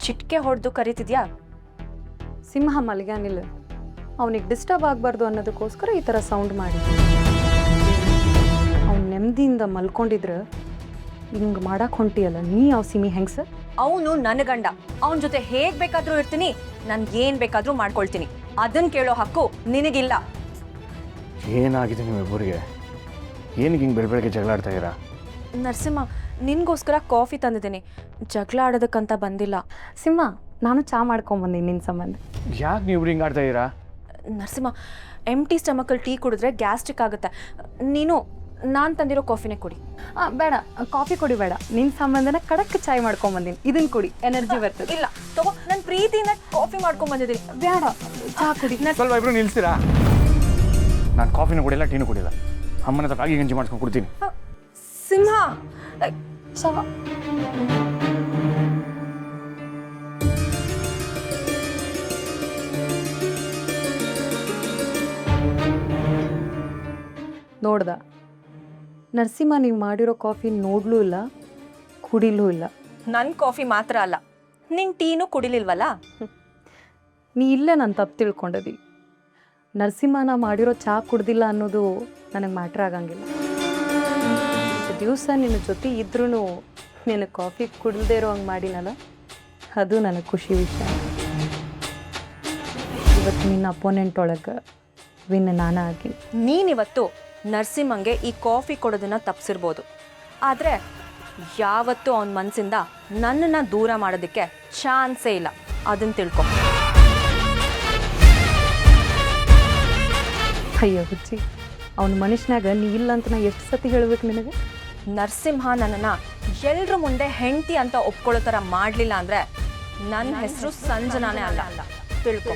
ಚಿಟ್ಕೆ ಹೊಡೆದು ಕರೀತಿದ್ಯಾ? ಸಿಂಹ ಮಲಗ್ಯಾನಿಲ್ಲ, ಅವನಿಗೆ ಡಿಸ್ಟರ್ಬ್ ಆಗಬಾರ್ದು ಅನ್ನೋದಕ್ಕೋಸ್ಕರ ಈ ಥರ ಸೌಂಡ್ ಮಾಡಿ. ಅವ್ನು ನೆಮ್ಮದಿಯಿಂದ ಮಲ್ಕೊಂಡಿದ್ರೆ ಹಿಂಗೆ ಮಾಡಕ್ಕೆ ಹೊಂಟಿಯಲ್ಲ ನೀ ಯಾವ ಸಿಮಿ ಹೆಂಗೆ ಸರ್? ಅವನು ನನ್ನ ಗಂಡ, ಅವನ ಜೊತೆ ಹೇಗೆ ಬೇಕಾದರೂ ಇರ್ತೀನಿ, ನನ್ಗೆ ಏನು ಬೇಕಾದರೂ ಮಾಡ್ಕೊಳ್ತೀನಿ. ಅದನ್ನು ಕೇಳೋ ಹಕ್ಕು ನಿನಗಿಲ್ಲ. ಏನಾಗಿದೆ ನಿಮ್ಮಿಬ್ಬರಿಗೆ? ಏನಕ್ಕೆ ಹಿಂಗೆ ಬೆಳಗ್ಗೆ ಜಗಳ ಆಡ್ತಾ ಇದ್ದೀರಾ? ನರಸಿಂಹ, ನಿನಗೋಸ್ಕರ ಕಾಫಿ ತಂದಿದ್ದೀನಿ, ಜಗಳ ಆಡೋದಕ್ಕಂತ ಬಂದಿಲ್ಲ. ಸಿಂಹ, ನಾನು ಚಾ ಮಾಡ್ಕೊಂಬಂದೀನಿ ನಿನ್ನ ಸಂಬಂಧ. ಯಾಕೆ ನೀವು ಹಿಂಗೆ ಆಡ್ತಾ ಇದ್ದೀರಾ? ನರಸಿಂಹ, ಎಂಟಿ ಸ್ಟಮಕಲ್ಲಿ ಟೀ ಕುಡಿದ್ರೆ ಗ್ಯಾಸ್ಟ್ರಿಕ್ ಆಗುತ್ತೆ. ನೀನು ನಾನು ತಂದಿರೋ ಕಾಫಿನೇ ಕುಡಿ. ಬೇಡ, ಕಾಫಿ ಕುಡಿ ಬೇಡ, ನಿನ್ನ ಸಂಬಂಧನ ಕಡಕ್ ಚಾಯ್ ಮಾಡ್ಕೊಂಬಂದೀನಿ, ಇದನ್ನು ಕುಡಿ, ಎನರ್ಜಿ ಬರ್ತದೆ. ಇಲ್ಲ ತಗೋ, ನನ್ನ ಪ್ರೀತಿಯಿಂದ ಕಾಫಿ ಮಾಡ್ಕೊಂಬಂದಿದ್ದೀನಿ. ಬೇಡ, ಚಾ ಕುಡಿ. ಸ್ವಲ್ಪ ಇಬ್ರು ನಿಲ್ಸ್ತೀರಾ? ನಾನು ಕಾಫಿನೂ ಕುಡಿಲ್ಲ, ಟೀನೂ ಕುಡಿಲ್ಲ. ಅಮ್ಮನ ಹತ್ರ ರಾಗಿ ಗಂಜಿ ಮಾಡ್ಕೊಂಡು ಕೊಡ್ತೀನಿ. ಸಿಂಹ, ಚಾ ನೋಡ್ದ ನರಸಿಂಹ, ನೀವು ಮಾಡಿರೋ ಕಾಫಿ ನೋಡ್ಲೂ ಇಲ್ಲ, ಕುಡಿಲೂ ಇಲ್ಲ. ನನ್ನ ಕಾಫಿ ಮಾತ್ರ ಅಲ್ಲ, ನಿನ್ನ ಟೀನೂ ಕುಡಿಲಿಲ್ವಲ್ಲ? ನೀ ಇಲ್ಲೇ ನಾನು ತಪ್ಪು ತಿಳ್ಕೊಂಡದಿ. ನರಸಿಂಹನ ಮಾಡಿರೋ ಚಾ ಕುಡ್ದಿಲ್ಲ ಅನ್ನೋದು ನನಗೆ ಮ್ಯಾಟ್ರ್ ಆಗಂಗಿಲ್ಲ. ದಿವಸ ನಿನ್ನ ಜೊತೆ ಇದ್ರೂ ನಿನಗೆ ಕಾಫಿ ಕುಡ್ದೇ ಇರೋ ಹಂಗೆ ಮಾಡಿನಲ್ಲ, ಅದು ನನಗೆ ಖುಷಿ ವಿಷಯ. ಇವತ್ತು ನಿನ್ನ ಅಪೋನೆಂಟ್ ಒಳಗೆ ವಿನ್ ನಾನೇ ಆಗಿ. ನೀನಿವತ್ತು ನರಸಿಂಹಂಗೆ ಈ ಕಾಫಿ ಕೊಡೋದನ್ನ ತಪ್ಪಿಸಿರ್ಬೋದು, ಆದರೆ ಯಾವತ್ತೂ ಅವನ ಮನಸ್ಸಿಂದ ನನ್ನನ್ನು ದೂರ ಮಾಡೋದಕ್ಕೆ ಚಾನ್ಸೇ ಇಲ್ಲ. ಅದನ್ನು ತಿಳ್ಕೊ. ಅಯ್ಯೋ ಹುಚ್ಚಿ, ಅವನ ಮನುಷ್ಯನಾಗ ನೀ ಇಲ್ಲ ಅಂತ ನಾ ಎಷ್ಟು ಸತಿ ಹೇಳ್ಬೇಕು ನಿನಗೆ? ನರಸಿಂಹ ನನ್ನನ್ನು ಎಲ್ಲರ ಮುಂದೆ ಹೆಂಡತಿ ಅಂತ ಒಪ್ಕೊಳ್ಳೋ ಥರ ಮಾಡಲಿಲ್ಲ ಅಂದರೆ ನನ್ನ ಹೆಸರು ಸಂಜನಾನೇ ಅಲ್ಲ, ತಿಳ್ಕೊ.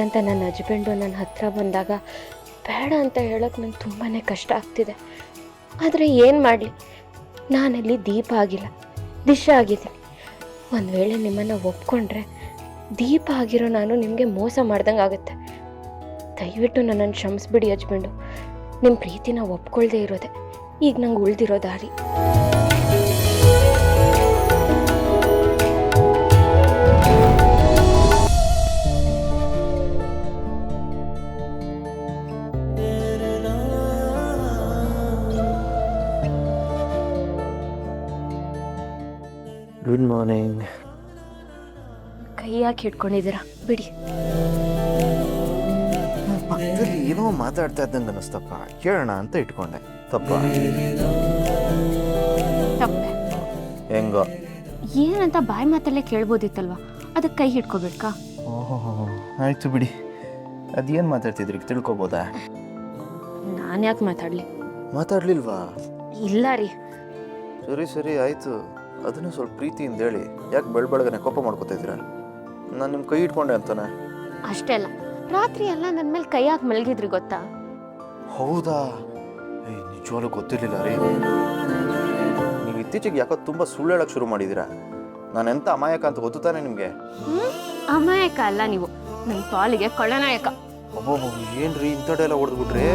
ಅಂತ ನನ್ನ ಹಸ್ಬೆಂಡು ನನ್ನ ಹತ್ರ ಬಂದಾಗ ಬೇಡ ಅಂತ ಹೇಳೋಕ್ಕೆ ನಂಗೆ ತುಂಬಾ ಕಷ್ಟ ಆಗ್ತಿದೆ. ಆದರೆ ಏನು ಮಾಡಲಿ, ನಾನಲ್ಲಿ ದೀಪ ಆಗಿಲ್ಲ, ದಿಶಾ ಆಗಿದ್ದೀನಿ. ಒಂದು ವೇಳೆ ನಿಮ್ಮನ್ನು ಒಪ್ಕೊಂಡ್ರೆ ದೀಪ ಆಗಿರೋ ನಾನು ನಿಮಗೆ ಮೋಸ ಮಾಡ್ದಂಗೆ ಆಗುತ್ತೆ. ದಯವಿಟ್ಟು ನನ್ನನ್ನು ಕ್ಷಮಿಸ್ಬಿಡಿ ಹಸ್ಬೆಂಡು. ನಿಮ್ಮ ಪ್ರೀತಿನ ಒಪ್ಕೊಳ್ದೇ ಇರೋದೆ ಈಗ ನಂಗೆ ಉಳಿದಿರೋ ದಾರಿ. Good morning. ಕೈ ಯಾಕೆ ಹಿಡ್ಕೊಂಡಿದ್ದೀರಾ? ಬಿಡಿ. ಪಕ್ಕದಲ್ಲಿ ಏನೋ ಮಾತಾಡ್ತಾ ಇದ್ದಂಗೆ ಅನ್ನಿಸ್ತಪ್ಪ, ಕೇಳೋಣ ಅಂತ ಇಟ್ಕೊಂಡೆ. ತಪ್ಪ? ತಪ್ಪೆ. ಹೆಂಗೋ ಏನಂತ ಬಾಯಿ ಮಾತಲ್ಲೇ ಕೇಳ್ಬೋದಿತ್ತಲ್ವ, ಅದಕ್ಕೆ ಕೈ ಹಿಡ್ಕೋಬೇಕಾ? ಓಹೋ, ಆಯಿತು ಬಿಡಿ. ಅದೇನು ಮಾತಾಡ್ತಿದ್ರಿ ತಿಳ್ಕೊಬೋದಾ? ನಾನು ಯಾಕೆ ಮಾತಾಡಲಿ? ಮಾತಾಡ್ಲಿಲ್ವಾ? ಇಲ್ಲ ರೀ. ಸರಿ ಆಯಿತು. ಅದನ್ನು ಸ್ವಲ್ಪ ಪ್ರೀತಿಯಿಂದ ಹೇಳಿ. ಯಾಕೆ ಬೆಳಬೆಳಗನೆ ಕೋಪ ಮಾಡ್ಕೊತಾ ಇದ್ದೀರಾ? ನಾನು ನಿಮ್ಮ ಕೈ ಇಟ್ಕೊಂಡೆ ಅಂತಾನೆ. ಅಷ್ಟೇ ಅಲ್ಲ, ರಾತ್ರಿ ಎಲ್ಲ ನನ್ನ ಮೇಲೆ ಕೈ ಹಾಕಿ ಮಲಗಿದ್ರಿ ಗೊತ್ತಾ? ಹೌದಾ? ನಿಜವಾಗ್ಲೂ ಗೊತ್ತಿರಲಿಲ್ಲ ರೀ. ನೀವು ಇತ್ತೀಚೆಗೆ ಯಾಕೋ ತುಂಬ ಸುಳ್ಳು ಹೇಳೋಕ್ಕೆ ಶುರು ಮಾಡಿದ್ದೀರಾ. ನಾನು ಎಂಥ ಅಮಾಯಕ ಅಂತ ಗೊತ್ತು ತಾನೆ ನಿಮಗೆ? ಅಮಾಯಕ ಅಲ್ಲ ನೀವು, ನನ್ನ ಪಾಲಿಗೆ ಕಳ್ಳನಾಯಕ. ಒಬ್ಬೊಬ್ಬ ಏನ್ರಿ ಇಂಥಡೆಲ್ಲ ಹೊಡೆದ್ಬಿಟ್ರಿ?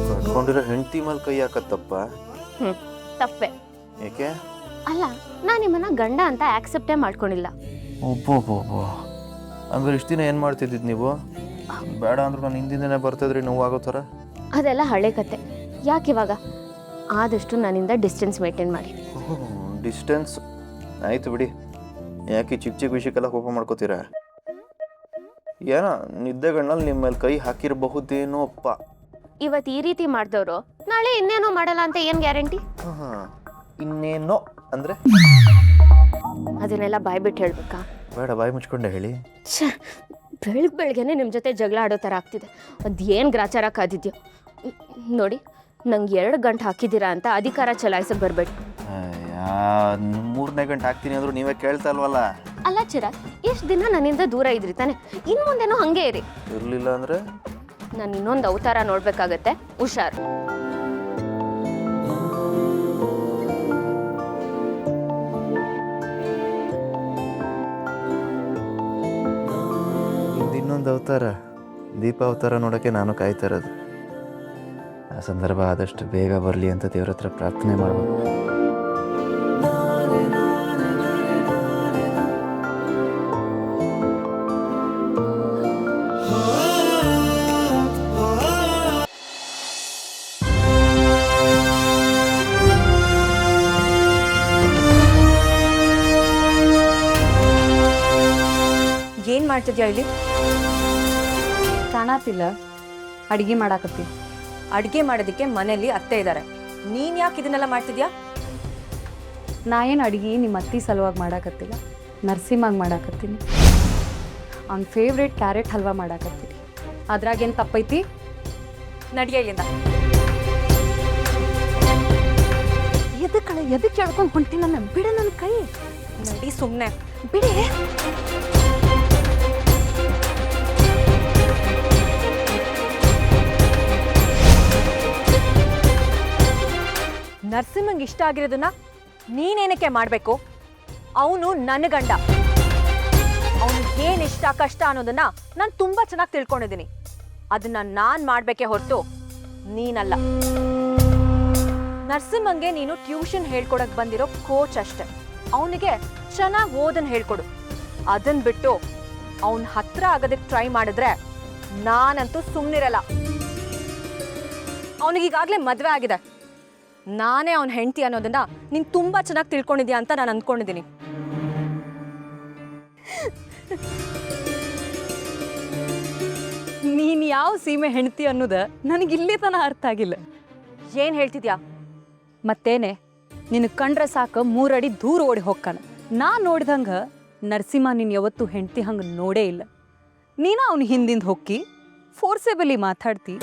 ಕಟ್ಕೊಂಡಿರೋ ಹೆಂಡತಿ ಮೇಲೆ ಕೈ ಹಾಕತ್ತಪ್ಪ? ತಪ್ಪೆ. ಏಕೆ? ಅಲ್ಲ, ನಾನು ನಿಮ್ಮನ್ನ ಗಂಡ ಅಂತ ಆಕ್ಸೆಪ್ಟೇ ಮಾಡ್ಕೊಂಡಿಲ್ಲ. ಒಬ್ಬೊಬ್ಬೊಬ್ಬ, ಹಂಗಾರೆ ಇಷ್ಟು ದಿನ ಏನು ಮಾಡ್ತಿದ್ದಿದ್ದು ನೀವು? ಬೇಡ ಅಂದ್ರೂ ನಾನು ಹಿಂದಿಂದನೇ ಬರ್ತಿದ್ರಿ ನೋವಾಗೋ ಥರ. ಅದೆಲ್ಲ ಹಳೆ ಕತೆ. ಯಾಕೆ ಇವಾಗ? ಆದಷ್ಟು ನನ್ನಿಂದ ಡಿಸ್ಟೆನ್ಸ್ ಮೇಂಟೈನ್ ಮಾಡಿ. ಡಿಸ್ಟೆನ್ಸ್ ಆಯಿತು ಬಿಡಿ. ಯಾಕೆ ಚಿಕ್ಕ ವಿಷಯಕ್ಕೆಲ್ಲ ಕೋಪ ಮಾಡ್ಕೋತೀರಾ? ಏನೋ ನಿದ್ದೆಗಣ್ಣಲ್ಲಿ ನಿಮ್ಮ ಮೇಲೆ ಕೈ ಹಾಕಿರಬಹುದೇನೋ ಅಪ್ಪ. ಇವತ್ತು ಈ ರೀತಿ ಮಾಡಿದವರು ನಾಳೆ ಇನ್ನೇನೋ ಮಾಡಲ್ಲ ಅಂತ ಏನು ಗ್ಯಾರಂಟಿ? ಇನ್ನೇನೋ ಅಂದರೆ ಅದನ್ನೆಲ್ಲ ಬಾಯ್ಬಿಟ್ಟು ಹೇಳ್ಬೇಕಾ? ಬೇಡ ಬಾಯಿ ಮುಚ್ಕೊಂಡೆ ಹೇಳಿ. ಛೇ, ಬೆಳಗ್ಗೆನೆ ನಿಮ್ಮ ಜೊತೆ ಜಗಳ ಆಡೋ ಥರ ಆಗ್ತಿದೆ. ಅದೇನು ಗ್ರಾಚಾರ ಕಾದಿದ್ಯೋ ನೋಡಿ. ನಂಗೆ 2 ಗಂಟೆ ಹಾಕಿದ್ದೀರಾ ಅಂತ ಅಧಿಕಾರ ಚಲಾಯಿಸಕ್ಕೆ ಬರಬೇಡಿ. 3ನೇ ಗಂಟೆ ಹಾಕ್ತೀನಿ ಅಂದ್ರು ನೀವೇ ಕೇಳ್ತಾ ಇಲ್ವಲ್ಲ. ಅಲ್ಲ ಚಿರಾಗ್, ಎಷ್ಟು ದಿನ ನನ್ನಿಂದ ದೂರ ಇದ್ರಿ ತಾನೆ, ಇನ್ನು ಮುಂದೆನೂ ಹಾಗೆ ಇರಿ. ಇರಲಿಲ್ಲ ಅಂದರೆ ನಾನು ಇನ್ನೊಂದು ಅವತಾರ ನೋಡಬೇಕಾಗತ್ತೆ, ಹುಷಾರು. ಇನ್ನೊಂದು ಅವತಾರ, ದೀಪ ಅವತಾರ ನೋಡೋಕ್ಕೆ ನಾನು ಕಾಯ್ತಾ ಇರೋದು. ಆ ಸಂದರ್ಭ ಆದಷ್ಟು ಬೇಗ ಬರಲಿ ಅಂತ ದೇವ್ರ ಹತ್ರ ಪ್ರಾರ್ಥನೆ ಮಾಡಬೇಕು. ಏನು ಮಾಡ್ತಿದ್ಯಾ ಇಲ್ಲಿ? ಕಾಣತಿಲ್ಲ, ಅಡುಗೆ ಮಾಡಾಕತ್ತಿ. ಅಡುಗೆ ಮಾಡೋದಕ್ಕೆ ಮನೇಲಿ ಅತ್ತೆ ಇದ್ದಾರೆ, ನೀನು ಯಾಕೆ ಇದನ್ನೆಲ್ಲ ಮಾಡ್ತಿದ್ಯಾ? ನಾ ಏನು ಅಡುಗೆ ನಿಮ್ಮ ಅತ್ತಿ ಸಲುವಾಗಿ ಮಾಡಾಕತ್ತಿಲ್ಲ, ನರಸಿಂಹಂಗೆ ಮಾಡಾಕತ್ತೀನಿ. ಅವ್ನ ಫೇವ್ರೇಟ್ ಕ್ಯಾರೆಟ್ ಹಲ್ವಾ ಮಾಡಾಕತ್ತೀನಿ. ಅದ್ರಾಗೇನು ತಪ್ಪೈತಿ? ನಡಿಯ ಇಲ್ಲಿಂದ. ಎದಕ್ಕೆ ಹೇಳ್ಕೊಂಡು ಹೊಂಟಿ ನನ್ನ ಬಿಡ, ನನ್ನ ಕೈ ನಡಿ ಸುಮ್ಮನೆ ಬಿಡಿ. ನರಸಿಂಹಂಗೆ ಇಷ್ಟ ಆಗಿರೋದನ್ನ ನೀನೇನಕ್ಕೆ ಮಾಡಬೇಕು? ಅವನು ನನ್ನ ಗಂಡ. ಅವನಿಗೆ ಏನು ಇಷ್ಟ ಕಷ್ಟ ಅನ್ನೋದನ್ನ ನಾನು ತುಂಬ ಚೆನ್ನಾಗಿ ತಿಳ್ಕೊಂಡಿದ್ದೀನಿ. ಅದನ್ನ ನಾನು ಮಾಡಬೇಕೇ ಹೊರತು ನೀನಲ್ಲ. ನರಸಿಂಹಂಗೆ ನೀನು ಟ್ಯೂಷನ್ ಹೇಳ್ಕೊಡಕ್ ಬಂದಿರೋ ಕೋಚ್ ಅಷ್ಟೆ. ಅವನಿಗೆ ಚೆನ್ನಾಗಿ ಓದನ್ ಹೇಳ್ಕೊಡು. ಅದನ್ನ ಬಿಟ್ಟು ಅವನ ಹತ್ರ ಆಗೋದಕ್ಕೆ ಟ್ರೈ ಮಾಡಿದ್ರೆ ನಾನಂತೂ ಸುಮ್ಮನಿರಲ್ಲ. ಅವನಿಗೀಗಾಗಲೇ ಮದುವೆ ಆಗಿದೆ. ನಾನೇ ಅವನ ಹೆಂಡತಿ ಅನ್ನೋದನ್ನ ನೀನು ತುಂಬ ಚೆನ್ನಾಗಿ ತಿಳ್ಕೊಂಡಿದ್ಯಾ ಅಂತ ನಾನು ಅಂದ್ಕೊಂಡಿದ್ದೀನಿ. ನೀನು ಯಾವ ಸೀಮೆ ಹೆಂಡತಿ ಅನ್ನೋದು ನನಗಿಲ್ಲೇ ತನ ಅರ್ಥ ಆಗಿಲ್ಲ. ಏನು ಹೇಳ್ತಿದ್ಯಾ? ಮತ್ತೇನೆ, ನಿನ್ನ ಕಂಡ್ರೆ ಸಾಕು 3 ಅಡಿ ದೂರ ಓಡಿ ಹೋಗ್ಕಾನ. ನಾ ನೋಡ್ದಂಗೆ ನರಸಿಂಹ ನೀನು ಯಾವತ್ತೂ ಹೆಂಡತಿ ಹಂಗೆ ನೋಡೇ ಇಲ್ಲ. ನೀನು ಅವನ ಹಿಂದಿಂದ ಹೊಕ್ಕಿ ಫೋರ್ಸೇಬಲಿ ಮಾತಾಡ್ತಿ.